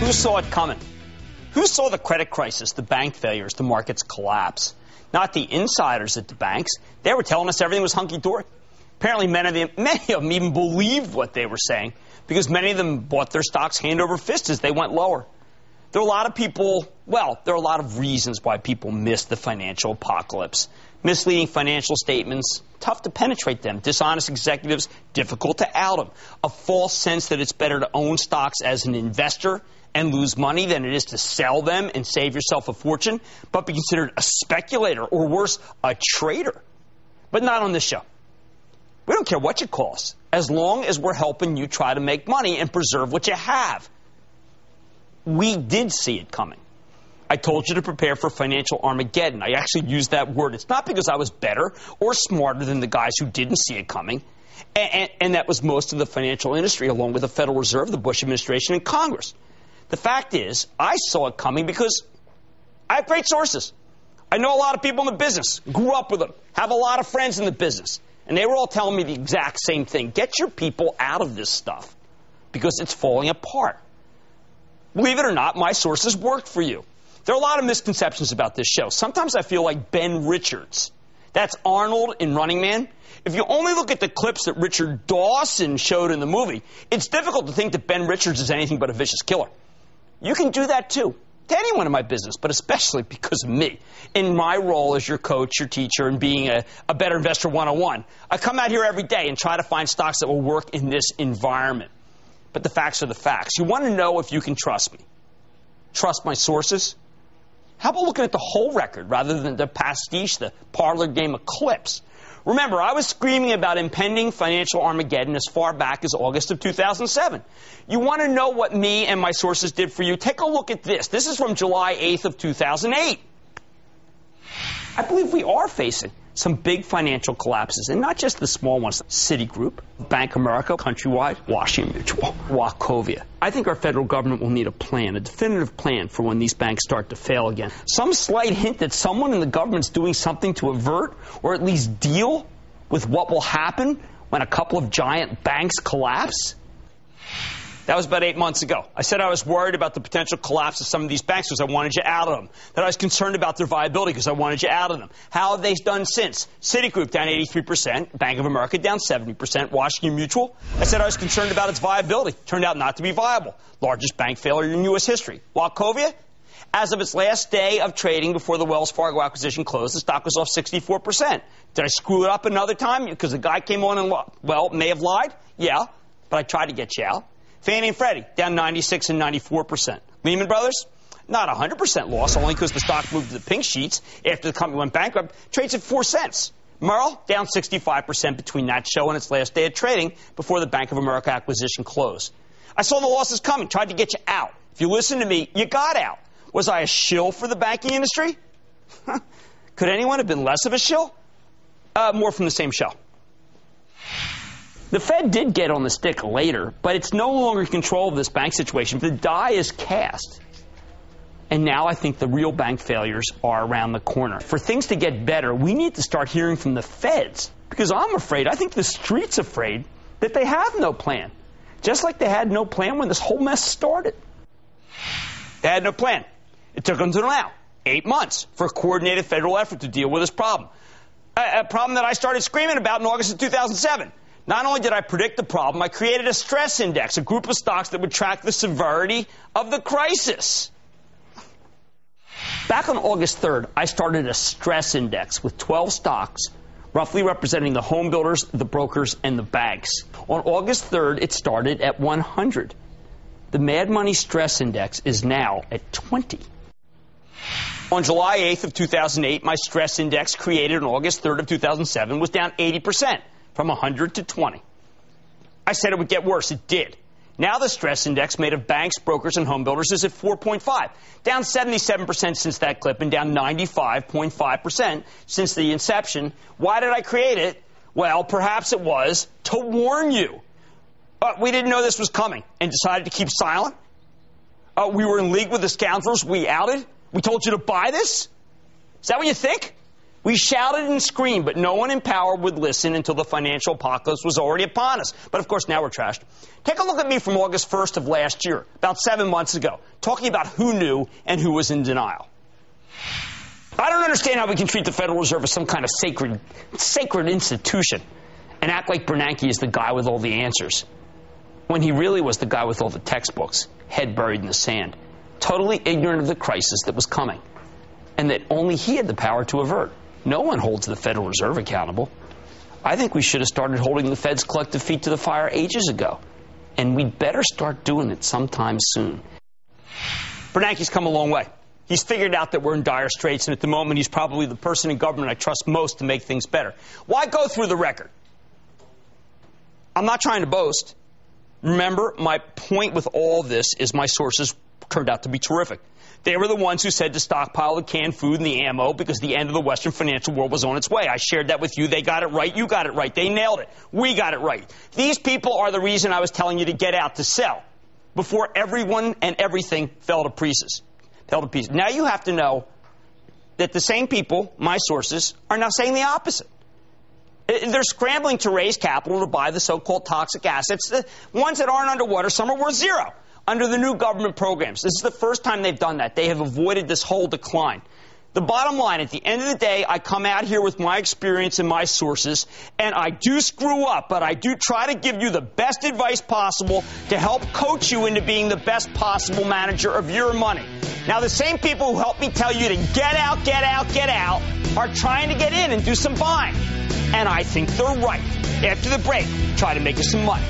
Who saw it coming? Who saw the credit crisis, the bank failures, the market's collapse? Not the insiders at the banks. They were telling us everything was hunky-dory. Apparently, many of them even believed what they were saying because many of them bought their stocks hand over fist as they went lower. There are a lot of people, there are a lot of reasons why people miss the financial apocalypse. Misleading financial statements, tough to penetrate them. Dishonest executives, difficult to out them. A false sense that it's better to own stocks as an investor and lose money than it is to sell them and save yourself a fortune, but be considered a speculator or worse, a trader. But not on this show. We don't care what you cost, as long as we're helping you try to make money and preserve what you have. We did see it coming. I told you to prepare for financial Armageddon. I actually used that word. It's not because I was better or smarter than the guys who didn't see it coming. And that was most of the financial industry, along with the Federal Reserve, the Bush administration, and Congress. The fact is, I saw it coming because I have great sources. I know a lot of people in the business, grew up with them, have a lot of friends in the business. And they were all telling me the exact same thing. Get your people out of this stuff because it's falling apart. Believe it or not, my sources worked for you. There are a lot of misconceptions about this show. Sometimes I feel like Ben Richards. That's Arnold in Running Man. If you only look at the clips that Richard Dawson showed in the movie, it's difficult to think that Ben Richards is anything but a vicious killer. You can do that too, to anyone in my business, but especially because of me. In my role as your coach, your teacher, and being a Better Investor 101, I come out here every day and try to find stocks that will work in this environment. But the facts are the facts. You want to know if you can trust me. Trust my sources? How about looking at the whole record rather than the pastiche, the parlor game of clips? Remember, I was screaming about impending financial Armageddon as far back as August of 2007. You want to know what me and my sources did for you? Take a look at this. This is from July 8th of 2008. I believe we are facing some big financial collapses, and not just the small ones. Citigroup, Bank of America, Countrywide, Washington Mutual, Wachovia. I think our federal government will need a plan, a definitive plan for when these banks start to fail again. Some slight hint that someone in the government's doing something to avert or at least deal with what will happen when a couple of giant banks collapse? That was about 8 months ago. I said I was worried about the potential collapse of some of these banks because I wanted you out of them. That I was concerned about their viability because I wanted you out of them. How have they done since? Citigroup down 83%, Bank of America down 70%, Washington Mutual. I said I was concerned about its viability. Turned out not to be viable. Largest bank failure in U.S. history. Wachovia, as of its last day of trading before the Wells Fargo acquisition closed, the stock was off 64%. Did I screw it up another time because the guy came on and, may have lied? Yeah, but I tried to get you out. Fannie and Freddie, down 96 and 94%. Lehman Brothers, not 100% loss, only because the stock moved to the pink sheets after the company went bankrupt, trades at 4 cents. Merrill, down 65% between that show and its last day of trading before the Bank of America acquisition closed. I saw the losses coming, tried to get you out. If you listen to me, you got out. Was I a shill for the banking industry? Could anyone have been less of a shill? More from the same show. The Fed did get on the stick later, but it's no longer in control of this bank situation. The die is cast. And now I think the real bank failures are around the corner. For things to get better, we need to start hearing from the Feds. Because I'm afraid, I think the street's afraid, that they have no plan. Just like they had no plan when this whole mess started. They had no plan. It took them to now 8 months for a coordinated federal effort to deal with this problem. A problem that I started screaming about in August of 2007. Not only did I predict the problem, I created a stress index, a group of stocks that would track the severity of the crisis. Back on August 3rd, I started a stress index with 12 stocks, roughly representing the home builders, the brokers, and the banks. On August 3rd, it started at 100. The Mad Money Stress Index is now at 20. On July 8th of 2008, my stress index created on August 3rd of 2007 was down 80%. From 100 to 20. I said it would get worse. It did. Now the stress index made of banks, brokers, and home builders is at 4.5, down 77% since that clip and down 95.5% since the inception. Why did I create it? Well, perhaps it was to warn you. But we didn't know this was coming and decided to keep silent. We were in league with the scoundrels we outed. We told you to buy this. Is that what you think? We shouted and screamed, but no one in power would listen until the financial apocalypse was already upon us. But, of course, now we're trashed. Take a look at me from August 1st of last year, about 7 months ago, talking about who knew and who was in denial. I don't understand how we can treat the Federal Reserve as some kind of sacred institution and act like Bernanke is the guy with all the answers, when he really was the guy with all the textbooks, head buried in the sand, totally ignorant of the crisis that was coming, and that only he had the power to avert. No one holds the Federal Reserve accountable. I think we should have started holding the Fed's collective feet to the fire ages ago, and we'd better start doing it sometime soon. Bernanke's come a long way. He's figured out that we're in dire straits, and at the moment he's probably the person in government I trust most to make things better. Why go through the record? I'm not trying to boast. Remember, my point with all this is my sources turned out to be terrific. They were the ones who said to stockpile the canned food and the ammo because the end of the Western financial world was on its way. I shared that with you. They got it right. You got it right. They nailed it. We got it right. These people are the reason I was telling you to get out to sell before everyone and everything fell to pieces. Now you have to know that the same people, my sources, are now saying the opposite. They're scrambling to raise capital to buy the so-called toxic assets, the ones that aren't underwater. Some are worth zero under the new government programs. This is the first time they've done that. They have avoided this whole decline. The bottom line, at the end of the day, I come out here with my experience and my sources, and I do screw up, but I do try to give you the best advice possible to help coach you into being the best possible manager of your money. Now, the same people who helped me tell you to get out, are trying to get in and do some buying. And I think they're right. After the break, try to make you some money.